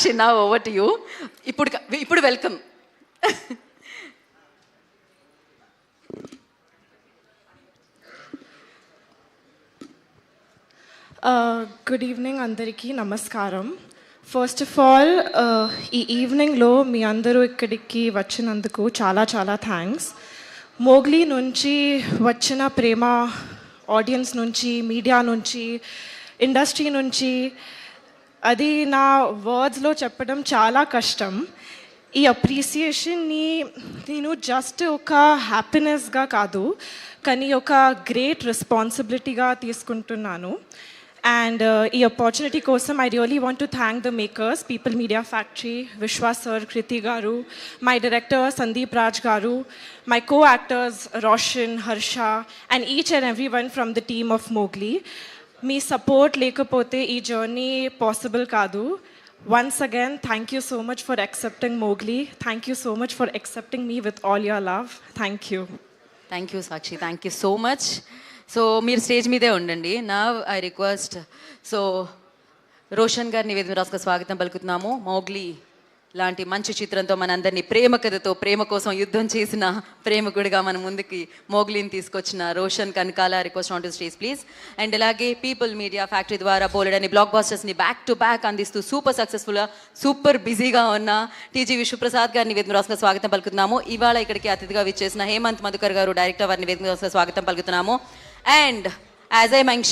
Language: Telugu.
సాక్షి, నా ఓవర్ టు యూ. ఇప్పుడు వెల్కమ్. గుడ్ ఈవినింగ్ అందరికీ నమస్కారం. ఫస్ట్ ఆఫ్ ఆల్ ఈ ఈవినింగ్లో మీ అందరూ ఇక్కడికి వచ్చినందుకు చాలా చాలా థ్యాంక్స్. మోగ్లీ నుంచి వచ్చిన ప్రేమ ఆడియన్స్ నుంచి, మీడియా నుంచి, ఇండస్ట్రీ నుంచి, అది నా వర్డ్స్లో చెప్పడం చాలా కష్టం. ఈ అప్రిసియేషన్ని నేను జస్ట్ ఒక హ్యాపీనెస్గా కాదు, కానీ ఒక గ్రేట్ రెస్పాన్సిబిలిటీగా తీసుకుంటున్నాను. And ఈ ఆపర్చునిటీ కోసం I really want to thank the makers, People Media Factory, Vishwas sir, Kriti garu, my director Sandeep Raj garu, my co-actors Roshan, Harsha, and each and everyone from the team of Mowgli. Me support లేకపోతే ఈ జర్నీ పాసిబుల్ కాదు. Once again, thank you so much for accepting Mowgli. Thank you so much for accepting me with all your love. Thank you. Thank you Sakshi, thank you so much. So మీరు స్టేజ్ మీదే ఉండండి. నా ఐ రిక్వెస్ట్, సో రోషన్ గారిని వేదిక రాసుకు స్వాగతం పలుకుతున్నాము. మోగ్లీ లాంటి మంచి చిత్రంతో మనందరినీ ప్రేమ కథతో, ప్రేమ కోసం యుద్ధం చేసిన ప్రేమకుడిగా మన ముందుకి మోగ్లీని తీసుకొచ్చిన Roshan Kanakala request on to stage please. And అలాగే పీపుల్ మీడియా ఫ్యాక్టరీ ద్వారా బోలెడని బ్లాక్ బాస్టర్స్ని బ్యాక్ టు బ్యాక్ అందిస్తూ సూపర్ సక్సెస్ఫుల్గా, సూపర్ బిజీగా ఉన్న టీజీ విశ్వప్రసాద్ గారిని వేదిక రాసుకు స్వాగతం పలుకుతున్నాము. ఇవాళ ఇక్కడికి అతిథిగా విచ్చేసిన హేమంత్ మధుకర్ గారు, డైరెక్టర్, వారిని వేదిక రాసుకు స్వాగతం పలుకుతున్నాము. And as I mentioned,